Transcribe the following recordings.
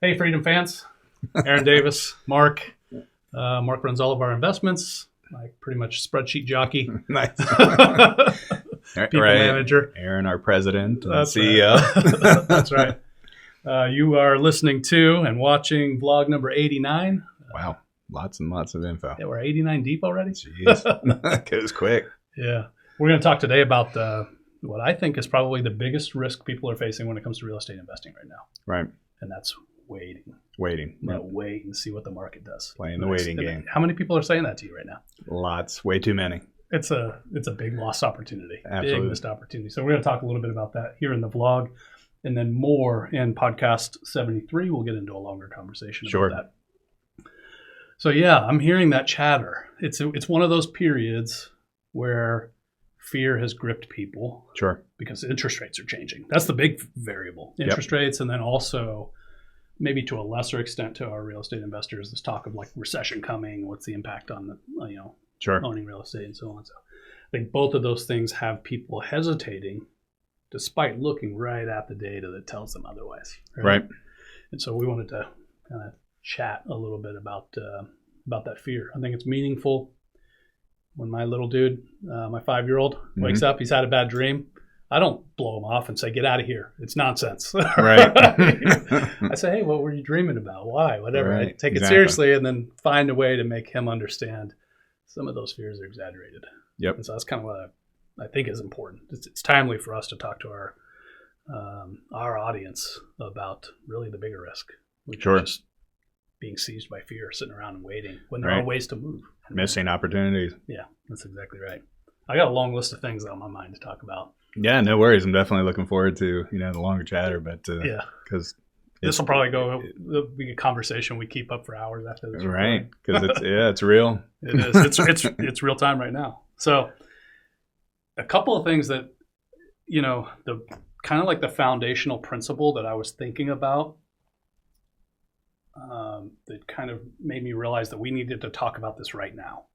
Hey, Freedom fans. Aaron Davis, Mark. Mark runs all of our investments. I pretty much spreadsheet jockey. Nice. People manager. Aaron, our president and That's CEO. Right. That's right. You are listening to and watching vlog number 89. Wow. Lots and lots of info. Yeah, we're 89 deep already. Jeez. Goes quick. Yeah. We're going to talk today about what I think is probably the biggest risk people are facing when it comes to real estate investing right now. Right. And that's waiting. Waiting. Wait and see what the market does. Playing the waiting game. How many people are saying that to you right now? Lots. Way too many. It's a big lost opportunity. Absolutely. Big missed opportunity. So we're going to talk a little bit about that here in the vlog, and then more in podcast 73. We'll get into a longer conversation about that. So yeah, I'm hearing that chatter. It's one of those periods where fear has gripped people. Sure. Because interest rates are changing. That's the big variable. Interest rates, and then also maybe to a lesser extent to our real estate investors, this talk of like recession coming, what's the impact on the Sure. owning real estate and so on. So I think both of those things have people hesitating despite looking right at the data that tells them otherwise. Right. And so we wanted to kind of chat a little bit about that fear. I think it's meaningful. When my little dude, my 5-year-old, wakes up, he's had a bad dream, I don't blow him off and say, get out of here. It's nonsense. Right. I say, hey, what were you dreaming about? Why? Whatever. Right. I take it seriously and then find a way to make him understand some of those fears are exaggerated. Yep. And so that's kind of what I think is important. It's timely for us to talk to our audience about really the bigger risk, which is just being seized by fear, sitting around and waiting when there are ways to move. Missing opportunities. Yeah, that's exactly right. I got a long list of things on my mind to talk about. Yeah, no worries. I'm definitely looking forward to the longer chatter, but because this will probably be a conversation we keep up for hours after this. Right, because it's real. It is. It's real time right now. So, a couple of things that the kind of like the foundational principle that I was thinking about that kind of made me realize that we needed to talk about this right now.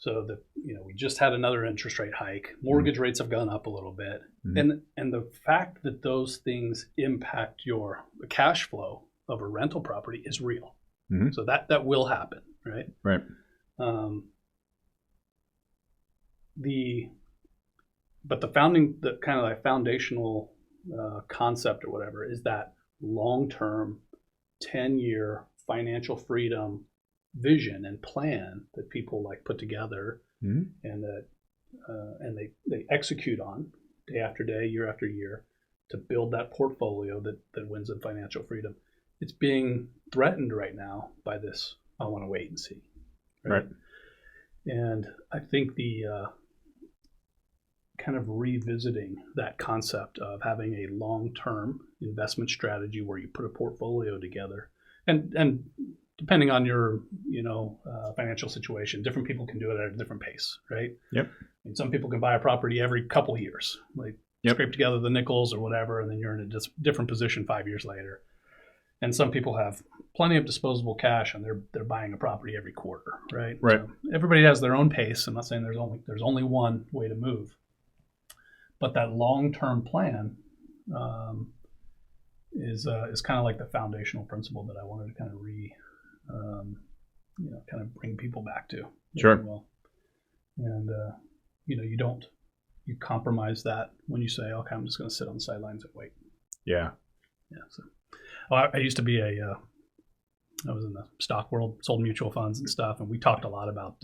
So that we just had another interest rate hike. Mortgage rates have gone up a little bit, and the fact that those things impact the cash flow of a rental property is real. So that will happen, right? Right. The foundational concept or whatever is that long-term 10-year financial freedom vision and plan that people like put together and that and they execute on day after day, year after year to build that portfolio that wins in financial freedom. It's being threatened right now by this I want to wait and see. Right. And I think the kind of revisiting that concept of having a long-term investment strategy where you put a portfolio together and depending on your financial situation, different people can do it at a different pace, right? Yep. And some people can buy a property every couple of years, like scrape together the nickels or whatever, and then you're in a different position 5 years later. And some people have plenty of disposable cash and they're buying a property every quarter, right? Right. So everybody has their own pace. I'm not saying there's only one way to move, but that long-term plan is kind of like the foundational principle that I wanted to kind of kind of bring people back to. Sure. Well. And you compromise that when you say, okay, I'm just going to sit on the sidelines and wait. Yeah. Yeah. So, I used to be I was in the stock world, sold mutual funds and stuff, and we talked a lot about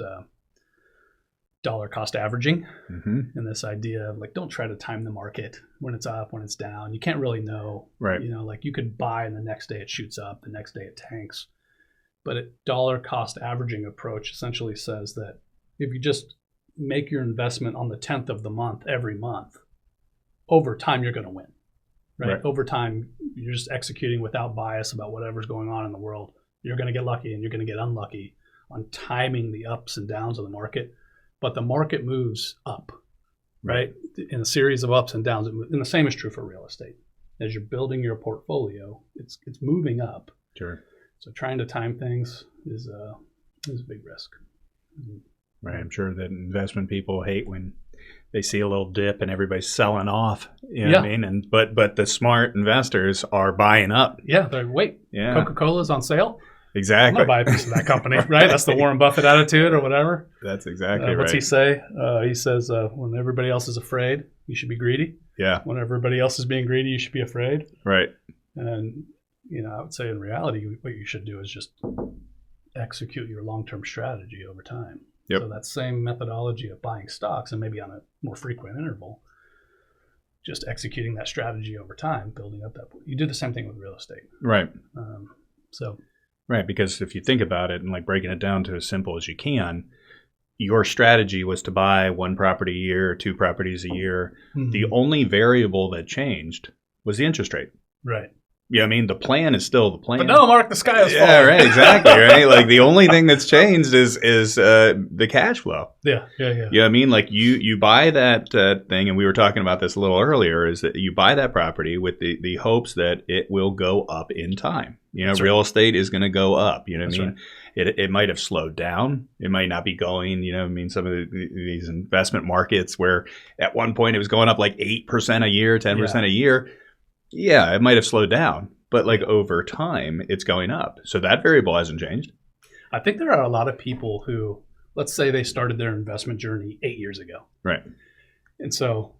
dollar cost averaging and this idea of like, don't try to time the market when it's up, when it's down. You can't really know. Right. Like you could buy and the next day it shoots up, the next day it tanks. But a dollar cost averaging approach essentially says that if you just make your investment on the 10th of the month every month, over time you're going to win. Right? Over time, you're just executing without bias about whatever's going on in the world. You're going to get lucky and you're going to get unlucky on timing the ups and downs of the market. But the market moves up, right? In a series of ups and downs. And the same is true for real estate. As you're building your portfolio, it's moving up. Sure. So trying to time things is a big risk. Right. I'm sure that investment people hate when they see a little dip and everybody's selling off. You know what I mean? And but the smart investors are buying up. Yeah. They're like, wait, Coca-Cola's on sale? Exactly. I'm going to buy a piece of that company, right? That's the Warren Buffett attitude or whatever. That's exactly right. What's he say? He says, when everybody else is afraid, you should be greedy. Yeah. When everybody else is being greedy, you should be afraid. Right. And, I would say in reality, what you should do is just execute your long-term strategy over time. Yep. So that same methodology of buying stocks, and maybe on a more frequent interval, just executing that strategy over time, building up that. You do the same thing with real estate. Right. Right, because if you think about it and like breaking it down to as simple as you can, your strategy was to buy one property a year or two properties a year. Mm-hmm. The only variable that changed was the interest rate. Right. Yeah, I mean, the plan is still the plan. But no, Mark, the sky is falling. Yeah, right, exactly, right? Like, the only thing that's changed is the cash flow. Yeah. You know what I mean? Like, you buy that thing, and we were talking about this a little earlier, is that you buy that property with the hopes that it will go up in time. Real estate is going to go up. You know what I mean? Right. It might have slowed down. It might not be going, some of these investment markets where at one point it was going up like 8% a year, 10% a year. Yeah, it might have slowed down, but like over time, it's going up. So that variable hasn't changed. I think there are a lot of people who, let's say they started their investment journey 8 years ago. Right. And so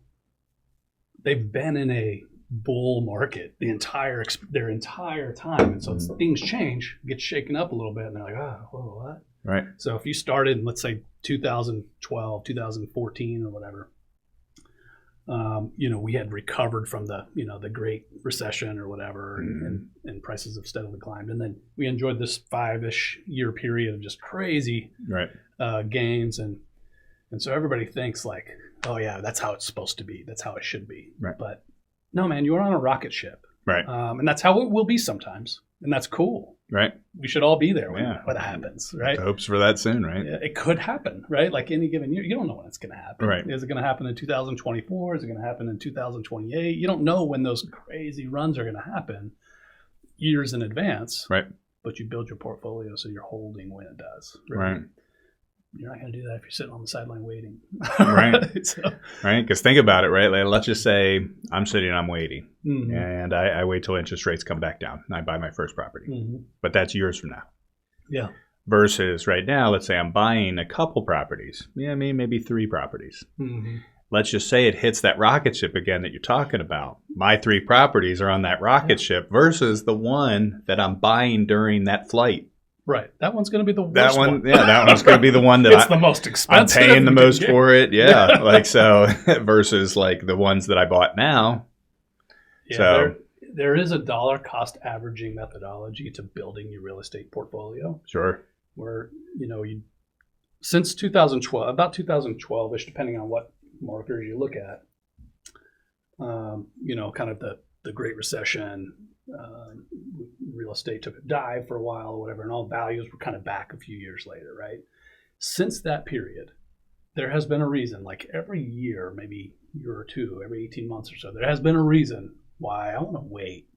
they've been in a bull market their entire time. And so things change, get shaken up a little bit, and they're like, whoa, what? Right. So if you started in, let's say, 2012, 2014 or whatever, we had recovered from the Great Recession or whatever, and prices have steadily climbed. And then we enjoyed this 5-ish year period of just crazy gains. And so everybody thinks like, oh yeah, that's how it's supposed to be. That's how it should be. Right. But no, man, you're on a rocket ship. Right. And that's how it will be sometimes. And that's cool. Right. We should all be there when it happens, right? Hopes for that soon, right? Yeah, it could happen, right? Like any given year, you don't know when it's going to happen. Right. Is it going to happen in 2024? Is it going to happen in 2028? You don't know when those crazy runs are going to happen years in advance. Right. But you build your portfolio so you're holding when it does. Right. You're not going to do that if you're sitting on the sideline waiting. Right. Right. Because think about it, right? Like, let's just say I'm sitting and I'm waiting. Mm-hmm. And I wait till interest rates come back down and I buy my first property. Mm-hmm. But that's years from now. Yeah. Versus right now, let's say I'm buying a couple properties. Yeah, maybe 3 properties. Mm-hmm. Let's just say it hits that rocket ship again that you're talking about. My 3 properties are on that rocket ship versus the one that I'm buying during that flight. Right. That one's going to be the worst one. Yeah, that one's going to be the one that it's the most expensive. I'm paying the most for it. Yeah. Like, so versus like the ones that I bought now. Yeah, so there is a dollar cost averaging methodology to building your real estate portfolio. Sure. Where, since 2012, about 2012-ish, depending on what markers you look at, kind of the Great Recession, real estate took a dive for a while or whatever, and all values were kind of back a few years later, right? Since that period, there has been a reason, like every year, maybe a year or two, every 18 months or so, there has been a reason why I want to wait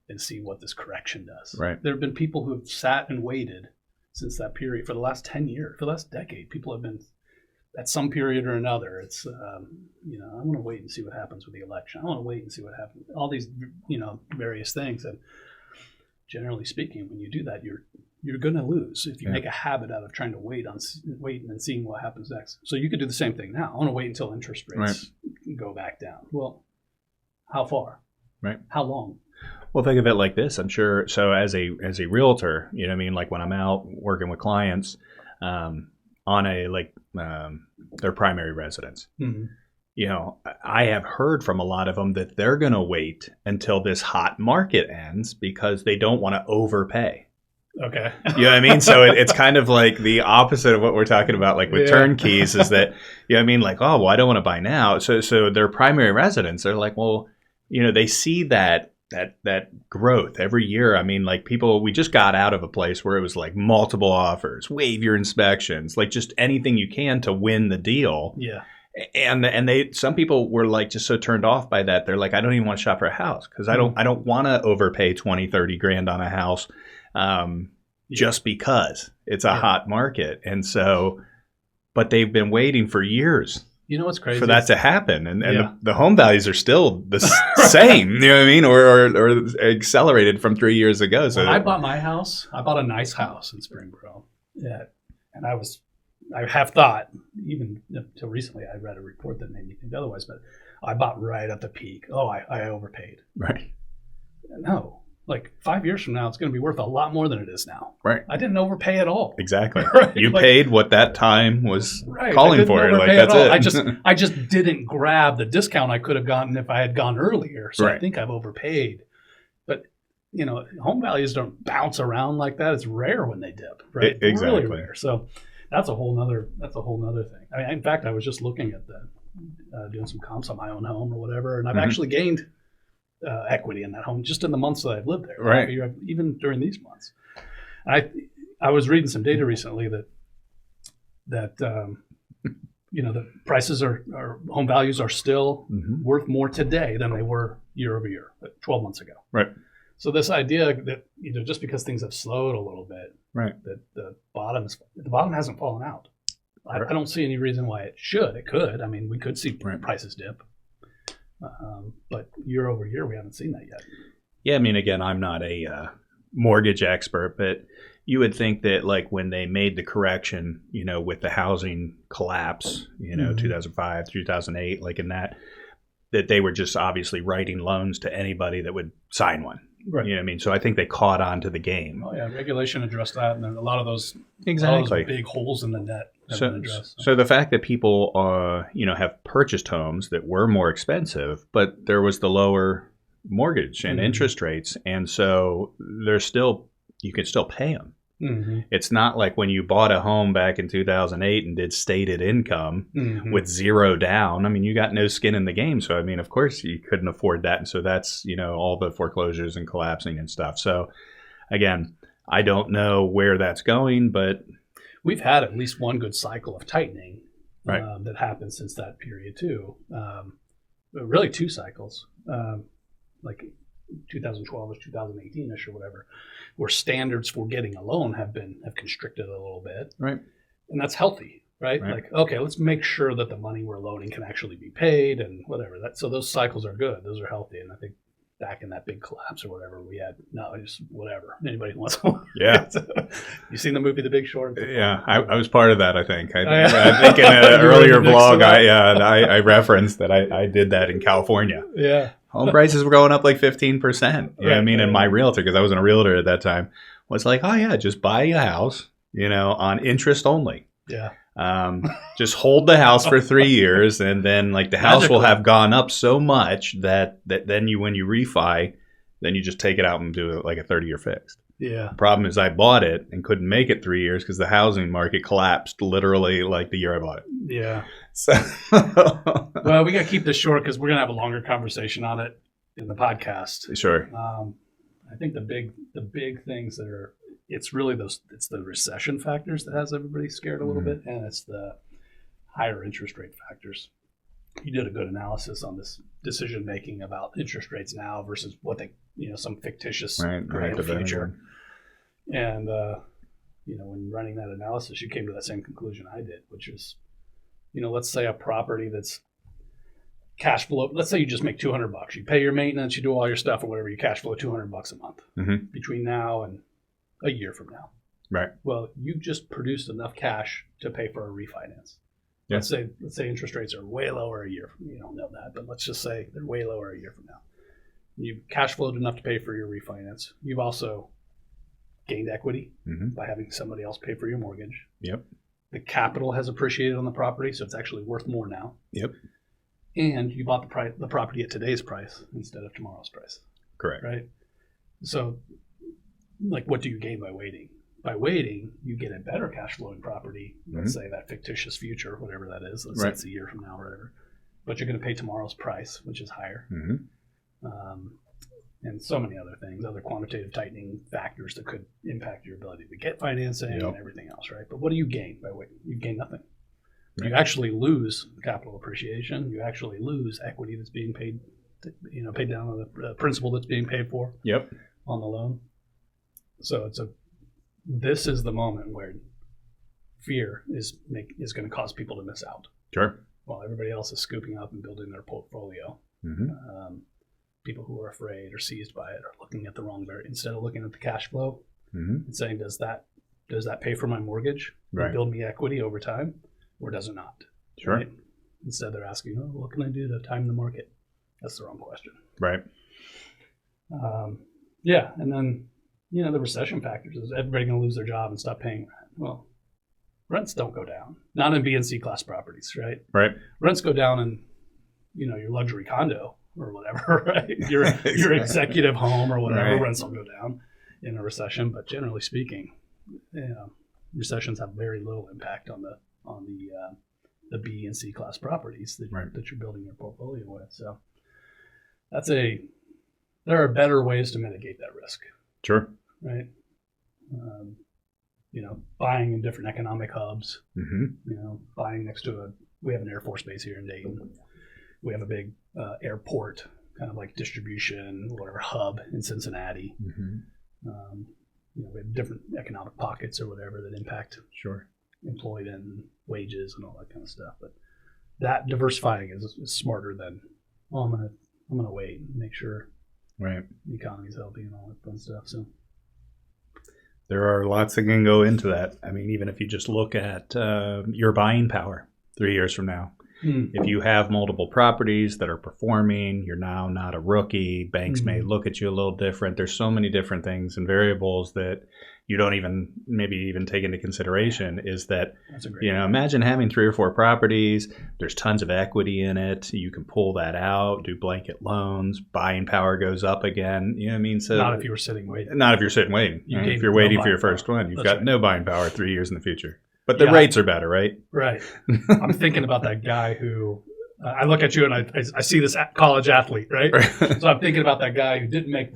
and see what this correction does. Right. There have been people who have sat and waited since that period for the last 10 years, for the last decade. People have been at some period or another. It's, I want to wait and see what happens with the election. I want to wait and see what happens. All these, various things. And generally speaking, when you do that, you're going to lose if you make a habit out of trying to wait and then seeing what happens next. So you could do the same thing now. I want to wait until interest rates go back down. Well, how far? Right. How long? Well, think of it like this. I'm sure. So as a realtor, like when I'm out working with clients, on their primary residence, I have heard from a lot of them that they're going to wait until this hot market ends because they don't want to overpay. Okay. You know what I mean? So it's kind of like the opposite of what we're talking about, like with turnkeys, is that, like, oh, well, I don't want to buy now. So their primary residence, they're like, well, they see that growth every year. I mean, like we just got out of a place where it was like multiple offers, waive your inspections, like just anything you can to win the deal. Yeah. And some people were like just so turned off by that. They're like, I don't even want to shop for a house because I don't want to overpay 20, 30 grand on a house just because it's a hot market. And so but they've been waiting for years. You know what's crazy? For that to happen. And the home values are still the same, you know what I mean? Or accelerated from 3 years ago. So when I bought my house, I bought a nice house in Springboro. Yeah. And I have thought, even until recently, I read a report that made me think otherwise, but I bought right at the peak. Oh, I overpaid. Right. No. Like 5 years from now, it's going to be worth a lot more than it is now. Right. I didn't overpay at all. Exactly. Right? You paid what that time was calling for. Like that's it. I just didn't grab the discount I could have gotten if I had gone earlier. So I think I've overpaid. But you know, home values don't bounce around like that. It's rare when they dip. Right. Exactly. Really rare. So that's a whole nother thing. I mean, in fact, I was just looking at doing some comps on my own home or whatever, and I've actually gained equity in that home just in the months that I've lived there. Right. Even during these months. I was reading some data recently that you know, the prices are home values are still worth more today than they were year over year, 12 months ago. Right. So this idea that, you know, just because things have slowed a little bit, right, that the bottom hasn't fallen out. I don't see any reason why it should. It could. I mean, we could see prices dip. But year over year, we haven't seen that yet. Yeah, I mean, again, I'm not a mortgage expert, but you would think that like when they made the correction, you know, with the housing collapse, you know, 2005, 2008, like in that they were just obviously writing loans to anybody that would sign one. Right. You know what I mean? So I think they caught on to the game. Oh, yeah. Regulation addressed that. And then a lot of those big holes in the net have been addressed. So the fact that people, you know, have purchased homes that were more expensive, but there was the lower mortgage and interest rates. And so you can still pay them. Mm-hmm. It's not like when you bought a home back in 2008 and did stated income with zero down. I mean, you got no skin in the game. So, I mean, of course, you couldn't afford that. And so that's, you know, all the foreclosures and collapsing and stuff. So, again, I don't know where that's going, but we've had at least one good cycle of tightening that happened since that period, too. Really, two cycles, like 2012 or 2018ish or whatever, where standards for getting a loan have constricted a little bit. Right. And that's healthy, right? Like, okay, let's make sure that the money we're loaning can actually be paid and whatever. So those cycles are good. Those are healthy. And I think back in that big collapse or whatever, we had, just whatever. Anybody who wants to. Yeah. You seen the movie The Big Short? Yeah. I was part of that, I think. I think in an earlier vlog, I referenced that I did that in California. Yeah. Home prices were going up like 15%. You know what I mean? And my realtor, because I wasn't a realtor at that time, was like, oh, yeah, just buy a house, you know, on interest only. Yeah. Just hold the house for 3 years, and then like the house will have gone up so much that then when you refi, then you just take it out and do it like a 30-year fixed. Yeah. The problem is I bought it and couldn't make it 3 years because the housing market collapsed literally like the year I bought it. Yeah. So well, we got to keep this short because we're going to have a longer conversation on it in the podcast. Sure. I think the big things that are, it's really it's the recession factors that has everybody scared a little bit, and it's the higher interest rate factors. You did a good analysis on this decision making about interest rates now versus what they, you know, some fictitious grand future. And you know, when running that analysis, you came to that same conclusion I did, which is, you know, let's say a property that's cash flow. Let's say you just make $200. You pay your maintenance, you do all your stuff or whatever. You cash flow $200 a month between now and a year from now. Right. Well, you've just produced enough cash to pay for a refinance. Yeah. Let's say interest rates are way lower a year. You don't know that, but let's just say they're way lower a year from now. You've cash flowed enough to pay for your refinance. You've also gained equity by having somebody else pay for your mortgage. Yep. The capital has appreciated on the property, so it's actually worth more now. Yep. And you bought the property at today's price instead of tomorrow's price. Correct. Right? So, like, what do you gain by waiting? By waiting, you get a better cash flowing property. Let's say that fictitious future, whatever that is. Let's say it's a year from now or whatever. But you're going to pay tomorrow's price, which is higher. And so many other things, other quantitative tightening factors that could impact your ability to get financing and everything else, right? But what do you gain by waiting? You gain nothing. Right. You actually lose capital appreciation. You actually lose equity that's being paid, paid down on the principal that's being paid for on the loan. So this is the moment where fear is going to cause people to miss out. Sure. While everybody else is scooping up and building their portfolio. Mm-hmm. People who are afraid or seized by it are looking at the wrong instead of looking at the cash flow Mm-hmm. and saying, does that pay for my mortgage and Right. build me equity over time, or does it not? Sure. Right? Instead, they're asking, what can I do to time the market? That's the wrong question. Right. Yeah, and then the recession factors is everybody going to lose their job and stop paying rent? Well, rents don't go down, not in B and C class properties, right? Right. Rents go down in your luxury condo or whatever, right? Your executive home or whatever. Right. Rents will go down in a recession, but generally speaking, recessions have very little impact on the B and C class properties that you're building your portfolio with. So there are better ways to mitigate that risk, Sure. right? Buying in different economic hubs. Mm-hmm. Buying next to we have an Air Force base here in Dayton. We have a big airport, kind of like distribution, whatever, hub in Cincinnati. Mm-hmm. We have different economic pockets or whatever that impact Sure. employment, wages, and all that kind of stuff. But that diversifying is smarter than, I'm gonna wait and make sure Right. the economy's healthy and all that fun stuff. So There are lots that can go into that. I mean, even if you just look at your buying power 3 years from now. If you have multiple properties that are performing, you're now not a rookie. Banks may look at you a little different. There's so many different things and variables that you don't even take into consideration. Is that, that's a great imagine having 3 or 4 properties. There's tons of equity in it. You can pull that out, do blanket loans. Buying power goes up again. You know what I mean? So not if you were sitting waiting. Not if you're sitting waiting. Right? If you're waiting for your first one, you've got no buying power 3 years in the future. But the rates are better, right? Right. I'm thinking about that guy who I look at you and I see this college athlete, right? So I'm thinking about that guy who didn't make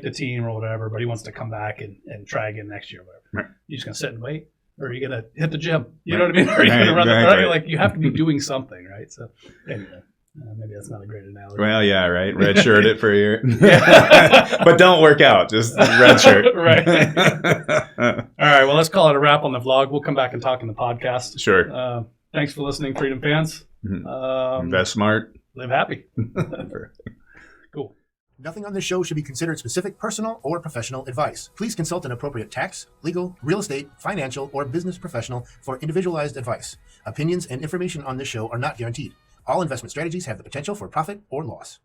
the team or whatever, but he wants to come back and try again next year or whatever. Right. You just gonna sit and wait, or are you gonna hit the gym? You know what I mean? Or are you gonna run right. Like you have to be doing something, right? So anyway. Maybe that's not a great analogy. Well, yeah, right. Red shirt it for a year. But don't work out. Just red shirt. Right. All right. Well, let's call it a wrap on the vlog. We'll come back and talk in the podcast. Sure. Thanks for listening, Freedom fans. Invest smart. Live happy. Cool. Nothing on this show should be considered specific personal or professional advice. Please consult an appropriate tax, legal, real estate, financial, or business professional for individualized advice. Opinions and information on this show are not guaranteed. All investment strategies have the potential for profit or loss.